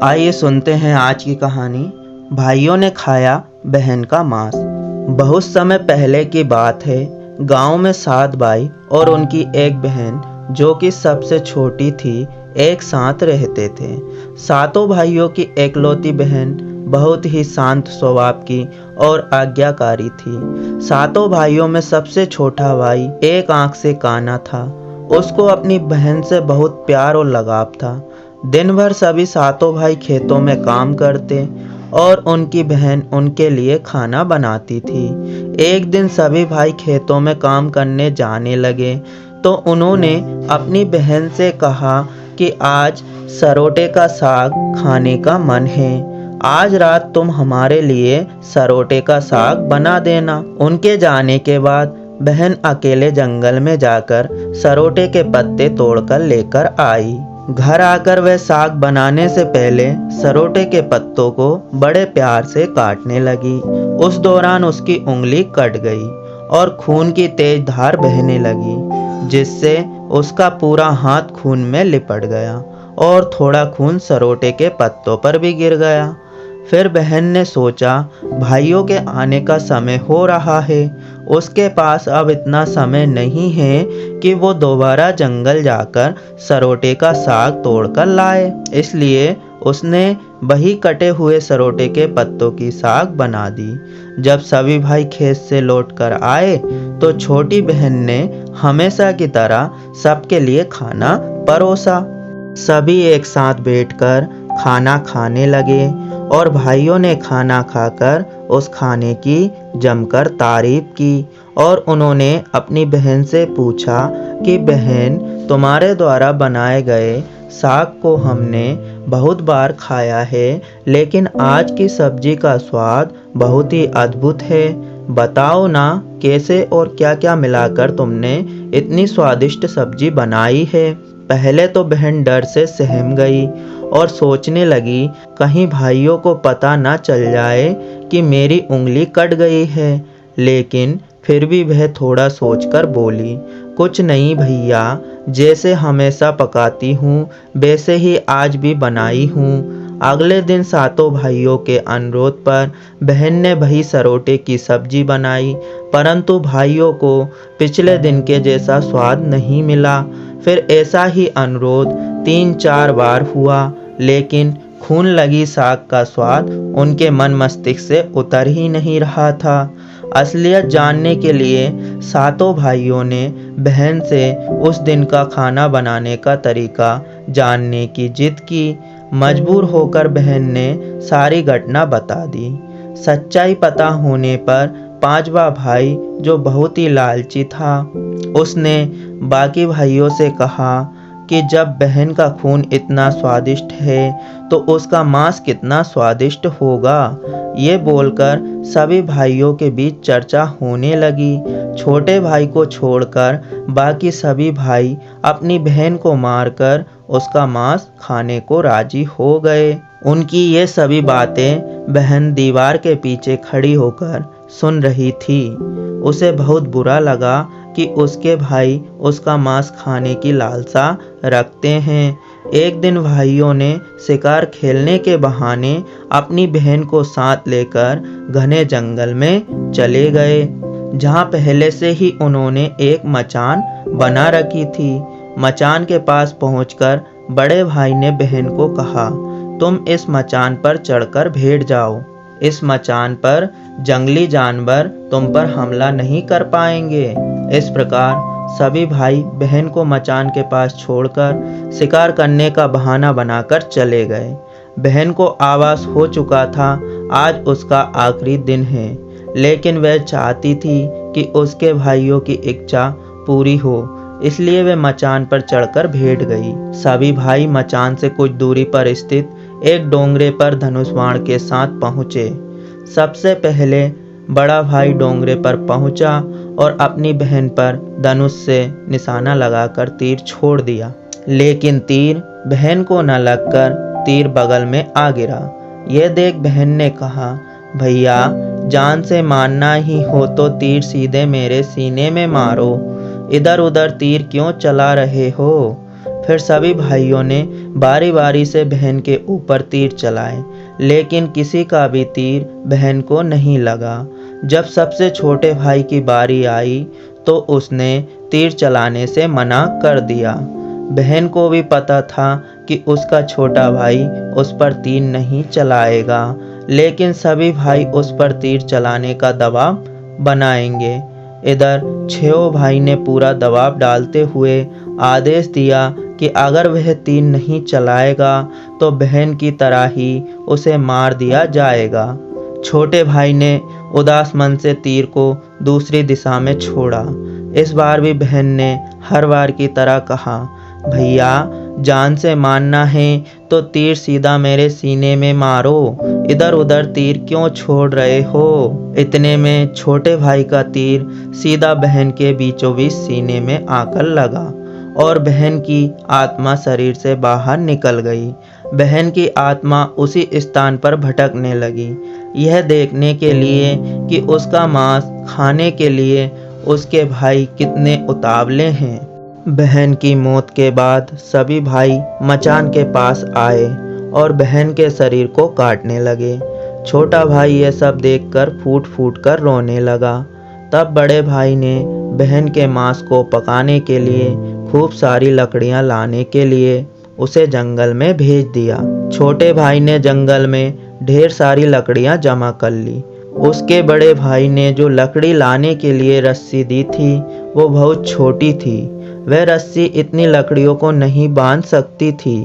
आइए सुनते हैं आज की कहानी। भाइयों ने खाया बहन का मांस। बहुत समय पहले की बात है। गांव में 7 भाई और उनकी एक बहन जो कि सबसे छोटी थी एक साथ रहते थे। सातों भाइयों की एकलौती बहन बहुत ही शांत स्वभाव की और आज्ञाकारी थी। सातों भाइयों में सबसे छोटा भाई एक आंख से काना था। उसको अपनी बहन से बहुत प्यार और लगाव था। दिन भर सभी सातों भाई खेतों में काम करते और उनकी बहन उनके लिए खाना बनाती थी। एक दिन सभी भाई खेतों में काम करने जाने लगे तो उन्होंने अपनी बहन से कहा कि आज सरोटे का साग खाने का मन है। आज रात तुम हमारे लिए सरोटे का साग बना देना। उनके जाने के बाद बहन अकेले जंगल में जाकर सरोटे के पत्ते तोड़कर लेकर आई। घर आकर वह साग बनाने से पहले सरोटे के पत्तों को बड़े प्यार से काटने लगी। उस दौरान उसकी उंगली कट गई और खून की तेज धार बहने लगी, जिससे उसका पूरा हाथ खून में लिपट गया और थोड़ा खून सरोटे के पत्तों पर भी गिर गया। फिर बहन ने सोचा, भाइयों के आने का समय हो रहा है। उसके पास अब इतना समय नहीं है कि वो दोबारा जंगल जाकर सरोटे का साग तोड़कर लाए। इसलिए उसने वही कटे हुए सरोटे के पत्तों की साग बना दी। जब सभी भाई खेत से लौटकर आए तो छोटी बहन ने हमेशा की तरह सबके लिए खाना परोसा। सभी एक साथ बैठकर खाना खाने लगे और भाइयों ने खाना खाकर उस खाने की जमकर तारीफ की और उन्होंने अपनी बहन से पूछा कि बहन, तुम्हारे द्वारा बनाए गए साग को हमने बहुत बार खाया है, लेकिन आज की सब्जी का स्वाद बहुत ही अद्भुत है। बताओ ना, कैसे और क्या क्या मिलाकर तुमने इतनी स्वादिष्ट सब्जी बनाई है। पहले तो बहन डर से सहम गई और सोचने लगी कहीं भाइयों को पता ना चल जाए कि मेरी उंगली कट गई है। लेकिन फिर भी वह थोड़ा सोचकर बोली, कुछ नहीं भैया, जैसे हमेशा पकाती हूँ वैसे ही आज भी बनाई हूँ। अगले दिन सातों भाइयों के अनुरोध पर बहन ने वही सरोटे की सब्जी बनाई, परंतु भाइयों को पिछले दिन के जैसा स्वाद नहीं मिला। फिर ऐसा ही अनुरोध 3-4 बार हुआ, लेकिन खून लगी साग का स्वाद उनके मन मस्तिष्क से उतर ही नहीं रहा था। असलियत जानने के लिए सातों भाइयों ने बहन से उस दिन का खाना बनाने का तरीका जानने की जिद की। मजबूर होकर बहन ने सारी घटना बता दी। सच्चाई पता होने पर 5वां भाई, जो बहुत ही लालची था, उसने बाकी भाइयों से कहा कि जब बहन का खून इतना स्वादिष्ट है तो उसका मांस कितना स्वादिष्ट होगा। ये बोलकर सभी भाइयों के बीच चर्चा होने लगी। छोटे भाई को छोड़कर बाकी सभी भाई अपनी बहन को मारकर उसका मांस खाने को राजी हो गए। उनकी ये सभी बातें बहन दीवार के पीछे खड़ी होकर सुन रही थी। उसे बहुत बुरा लगा कि उसके भाई उसका मांस खाने की लालसा रखते हैं। एक दिन भाइयों ने शिकार खेलने के बहाने अपनी बहन को साथ लेकर घने जंगल में चले गए, जहां पहले से ही उन्होंने एक मचान बना रखी थी। मचान के पास पहुंचकर बड़े भाई ने बहन को कहा, तुम इस मचान पर चढ़कर बैठ जाओ। इस मचान पर जंगली जानवर तुम पर हमला नहीं कर पाएंगे। इस प्रकार सभी भाई बहन को मचान के पास छोड़कर शिकार करने का बहाना बनाकर चले गए। बहन को आभास हो चुका था आज उसका आखिरी दिन है, लेकिन वह चाहती थी कि उसके भाइयों की इच्छा पूरी हो, इसलिए वह मचान पर चढ़कर बैठ गई। सभी भाई मचान से कुछ दूरी पर स्थित एक डोंगरे पर धनुष बाण के साथ पहुंचे। सबसे पहले बड़ा भाई डोंगरे पर पहुंचा और अपनी बहन पर धनुष से निशाना लगाकर तीर छोड़ दिया, लेकिन तीर बहन को न लगकर तीर बगल में आ गिरा। यह देख बहन ने कहा, भैया, जान से मारना ही हो तो तीर सीधे मेरे सीने में मारो, इधर उधर तीर क्यों चला रहे हो। फिर सभी भाइयों ने बारी बारी से बहन के ऊपर तीर चलाए, लेकिन किसी का भी तीर बहन को नहीं लगा। जब सबसे छोटे भाई की बारी आई तो उसने तीर चलाने से मना कर दिया। बहन को भी पता था कि उसका छोटा भाई उस पर तीर नहीं चलाएगा, लेकिन सभी भाई उस पर तीर चलाने का दबाव बनाएंगे। इधर छेओ भाई ने पूरा दबाव डालते हुए आदेश दिया कि अगर वह तीर नहीं चलाएगा तो बहन की तरह ही उसे मार दिया जाएगा। छोटे भाई ने उदास मन से तीर को दूसरी दिशा में छोड़ा। इस बार भी बहन ने हर बार की तरह कहा, भैया जान से मारना है तो तीर सीधा मेरे सीने में मारो, इधर उधर तीर क्यों छोड़ रहे हो। इतने में छोटे भाई का तीर सीधा बहन के बीचों बीच सीने में आकर लगा और बहन की आत्मा शरीर से बाहर निकल गई। बहन की आत्मा उसी स्थान पर भटकने लगी, यह देखने के लिए कि उसका मांस खाने के लिए उसके भाई कितने उतावले हैं। बहन की मौत के बाद सभी भाई मचान के पास आए और बहन के शरीर को काटने लगे। छोटा भाई यह सब देखकर फूट फूट कर रोने लगा। तब बड़े भाई ने बहन के मांस को पकाने के लिए खूब सारी लकड़ियां लाने के लिए उसे जंगल में भेज दिया। छोटे भाई ने जंगल में ढेर सारी लकड़ियां जमा कर ली। उसके बड़े भाई ने जो लकड़ी लाने के लिए रस्सी दी थी वो बहुत छोटी थी। वह रस्सी इतनी लकड़ियों को नहीं बांध सकती थी।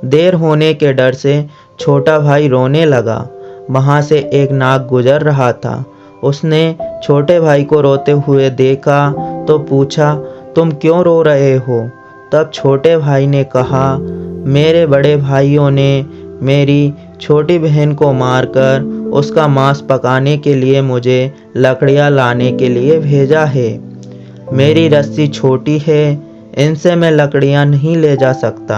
देर होने के डर से छोटा भाई रोने लगा। वहां से एक नाग गुजर रहा था। उसने छोटे भाई को रोते हुए देखा तो पूछा, तुम क्यों रो रहे हो। तब छोटे भाई ने कहा, मेरे बड़े भाइयों ने मेरी छोटी बहन को मारकर उसका मांस पकाने के लिए मुझे लकड़ियां लाने के लिए भेजा है। मेरी रस्सी छोटी है, इनसे मैं लकड़ियां नहीं ले जा सकता।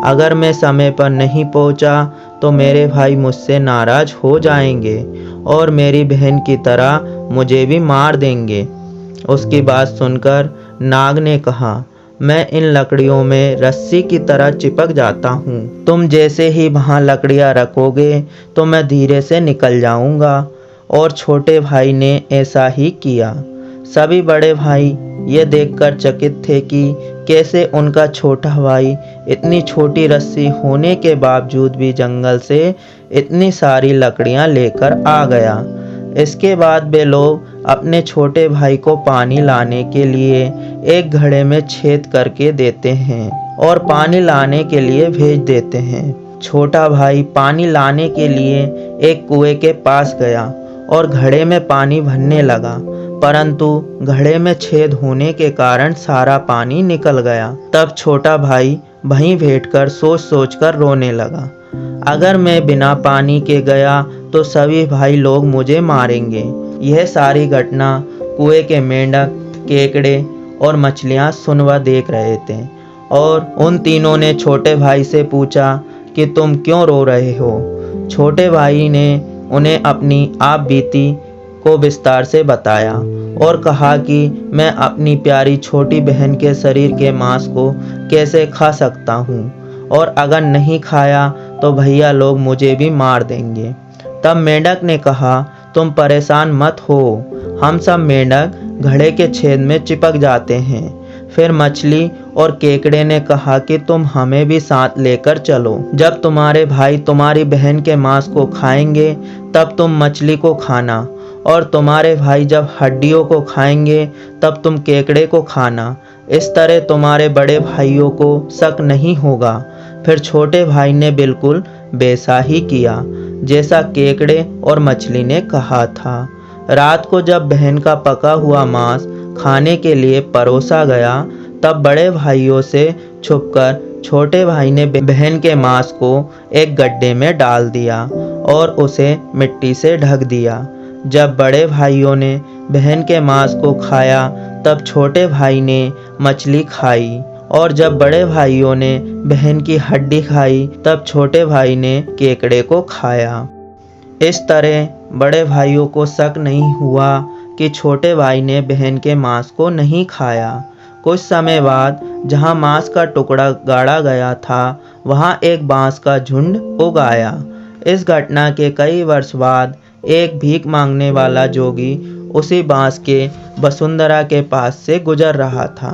अगर मैं समय पर नहीं पहुंचा तो मेरे भाई मुझसे नाराज हो जाएंगे और मेरी बहन की तरह मुझे भी मार देंगे। उसकी बात सुनकर नाग ने कहा, मैं इन लकड़ियों में रस्सी की तरह चिपक जाता हूँ। तुम जैसे ही वहाँ लकड़ियाँ रखोगे तो मैं धीरे से निकल जाऊँगा। और छोटे भाई ने ऐसा ही किया। सभी बड़े भाई ये देखकर चकित थे कि कैसे उनका छोटा भाई इतनी छोटी रस्सी होने के बावजूद भी जंगल से इतनी सारी लकड़ियाँ लेकर आ गया। इसके बाद वे लोग अपने छोटे भाई को पानी लाने के लिए एक घड़े में छेद करके देते हैं और पानी लाने के लिए भेज देते हैं। छोटा भाई पानी लाने के लिए एक कुएं के पास गया और घड़े में पानी भरने लगा, परंतु घड़े में छेद होने के कारण सारा पानी निकल गया। तब छोटा भाई वहीं बैठकर सोच सोच कर रोने लगा, अगर मैं बिना पानी के गया तो सभी भाई लोग मुझे मारेंगे। यह सारी घटना कुएं के मेंढक, केकड़े और मछलियां सुन व देख रहे थे और उन तीनों ने छोटे भाई से पूछा कि तुम क्यों रो रहे हो। छोटे भाई ने उन्हें अपनी आप बीती को विस्तार से बताया और कहा कि मैं अपनी प्यारी छोटी बहन के शरीर के मांस को कैसे खा सकता हूँ और अगर नहीं खाया तो भैया लोग मुझे भी मार देंगे। तब मेंढक ने कहा, तुम परेशान मत हो, हम सब मेंढक घड़े के छेद में चिपक जाते हैं। फिर मछली और केकड़े ने कहा कि तुम हमें भी साथ लेकर चलो। जब तुम्हारे भाई तुम्हारी बहन के मांस को खाएंगे तब तुम मछली को खाना और तुम्हारे भाई जब हड्डियों को खाएंगे तब तुम केकड़े को खाना। इस तरह तुम्हारे बड़े भाइयों को शक नहीं होगा। फिर छोटे भाई ने बिल्कुल वैसा ही किया जैसा केकड़े और मछली ने कहा था। रात को जब बहन का पका हुआ मांस खाने के लिए परोसा गया तब बड़े भाइयों से छुपकर छोटे भाई ने बहन के मांस को एक गड्ढे में डाल दिया और उसे मिट्टी से ढक दिया। जब बड़े भाइयों ने बहन के मांस को खाया तब छोटे भाई ने मछली खाई और जब बड़े भाइयों ने बहन की हड्डी खाई तब छोटे भाई ने केकड़े को खाया। इस तरह बड़े भाइयों को शक नहीं हुआ कि छोटे भाई ने बहन के मांस को नहीं खाया। कुछ समय बाद जहाँ मांस का टुकड़ा गाड़ा गया था वहाँ एक बांस का झुंड उग आया। इस घटना के कई वर्ष बाद एक भीख मांगने वाला जोगी उसी बांस के वसुंधरा के पास से गुजर रहा था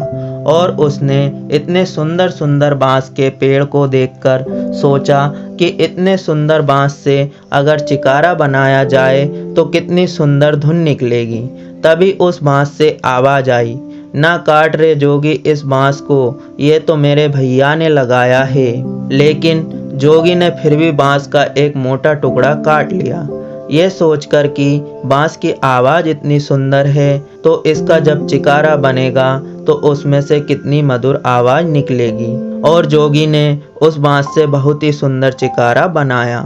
और उसने इतने सुंदर सुंदर बांस के पेड़ को देखकर सोचा कि इतने सुंदर बांस से अगर चिकारा बनाया जाए तो कितनी सुंदर धुन निकलेगी। तभी उस बांस से आवाज आई, ना काट रे जोगी इस बांस को, ये तो मेरे भैया ने लगाया है। लेकिन जोगी ने फिर भी बांस का एक मोटा टुकड़ा काट लिया, ये सोचकर कि बांस की आवाज़ इतनी सुंदर है तो इसका जब चिकारा बनेगा तो उसमें से कितनी मधुर आवाज़ निकलेगी। और जोगी ने उस बांस से बहुत ही सुंदर चिकारा बनाया।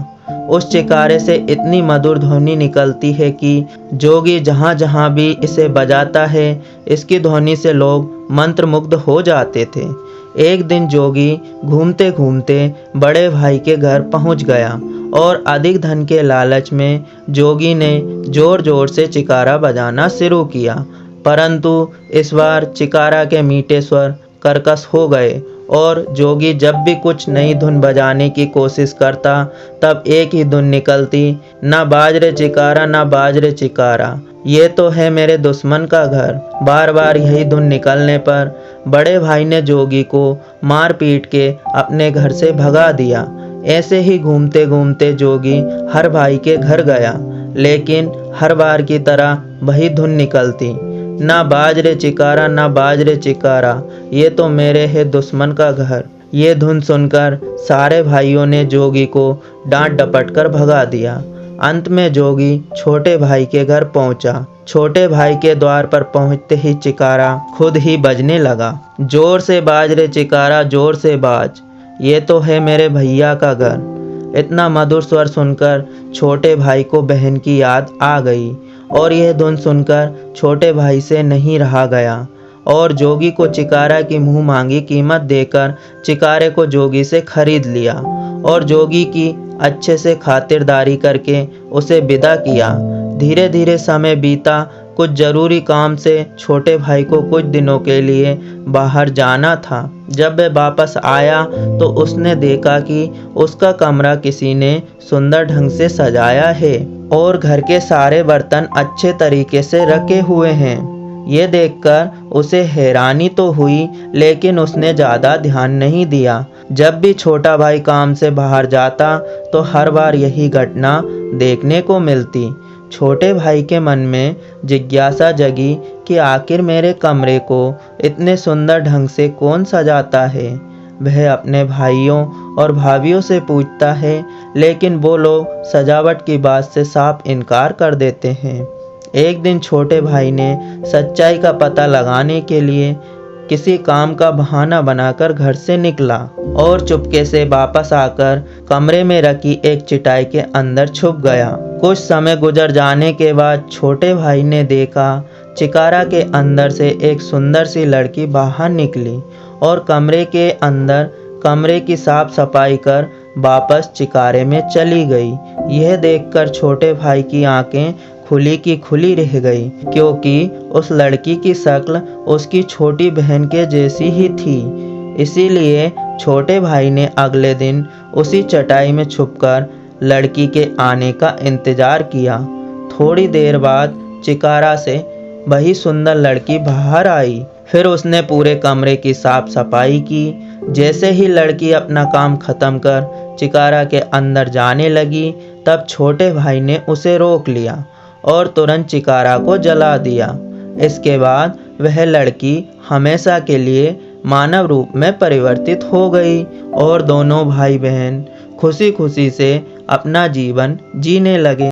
उस चिकारे से इतनी मधुर ध्वनि निकलती है कि जोगी जहाँ जहाँ भी इसे बजाता है इसकी ध्वनि से लोग मंत्रमुग्ध हो जाते थे। एक दिन जोगी घूमते घूमते बड़े भाई के घर पहुँच गया और अधिक धन के लालच में जोगी ने जोर जोर से चिकारा बजाना शुरू किया, परंतु इस बार चिकारा के मीठे स्वर कर्कश हो गए और जोगी जब भी कुछ नई धुन बजाने की कोशिश करता तब एक ही धुन निकलती, ना बाज रे चिकारा ना बाज रे चिकारा, ये तो है मेरे दुश्मन का घर। बार बार यही धुन निकलने पर बड़े भाई ने जोगी को मार पीट के अपने घर से भगा दिया। ऐसे ही घूमते घूमते जोगी हर भाई के घर गया, लेकिन हर बार की तरह वही धुन निकलती, ना बाज रे चिकारा ना बाज रे चिकारा, ये तो मेरे है दुश्मन का घर। ये धुन सुनकर सारे भाइयों ने जोगी को डांट डपट कर भगा दिया। अंत में जोगी छोटे भाई के घर पहुंचा। छोटे भाई के द्वार पर पहुंचते ही चिकारा खुद ही बजने लगा, जोर से बाज रे चिकारा जोर से बाज, ये तो है मेरे भैया का घर। इतना मधुर स्वर सुनकर छोटे भाई को बहन की याद आ गई और यह धुन सुनकर छोटे भाई से नहीं रहा गया और जोगी को चिकारा की मुंह मांगी कीमत देकर चिकारे को जोगी से खरीद लिया और जोगी की अच्छे से खातिरदारी करके उसे विदा किया। धीरे धीरे समय बीता। कुछ ज़रूरी काम से छोटे भाई को कुछ दिनों के लिए बाहर जाना था। जब वह वापस आया तो उसने देखा कि उसका कमरा किसी ने सुंदर ढंग से सजाया है और घर के सारे बर्तन अच्छे तरीके से रखे हुए हैं। ये देखकर उसे हैरानी तो हुई, लेकिन उसने ज़्यादा ध्यान नहीं दिया। जब भी छोटा भाई काम से बाहर जाता तो हर बार यही घटना देखने को मिलती। छोटे भाई के मन में जिज्ञासा जगी कि आखिर मेरे कमरे को इतने सुंदर ढंग से कौन सजाता है। वह अपने भाइयों और भाभियों से पूछता है, लेकिन वो लोग सजावट की बात से साफ इनकार कर देते हैं। एक दिन छोटे भाई ने सच्चाई का पता लगाने के लिए किसी काम का बहाना बनाकर घर से निकला और चुपके से वापस आकर कमरे में रखी एक चटाई के अंदर छुप गया। कुछ समय गुजर जाने के बाद छोटे भाई ने देखा चिकारा के अंदर से एक सुंदर सी लड़की बाहर निकली और कमरे के अंदर कमरे की साफ सफाई कर वापस चिकारे में चली गई। यह देखकर छोटे भाई की आंखें खुली की खुली रह गई, क्योंकि उस लड़की की शक्ल उसकी छोटी बहन के जैसी ही थी। इसीलिए छोटे भाई ने अगले दिन उसी चटाई में छुपकर लड़की के आने का इंतजार किया। थोड़ी देर बाद चिकारा से वही सुंदर लड़की बाहर आई। फिर उसने पूरे कमरे की साफ सफाई की। जैसे ही लड़की अपना काम खत्म कर चिकारा के अंदर जाने लगी, तब छोटे भाई ने उसे रोक लिया और तुरंत चिकारा को जला दिया। इसके बाद वह लड़की हमेशा के लिए मानव रूप में परिवर्तित हो गई और दोनों भाई बहन खुशी खुशी से अपना जीवन जीने लगे।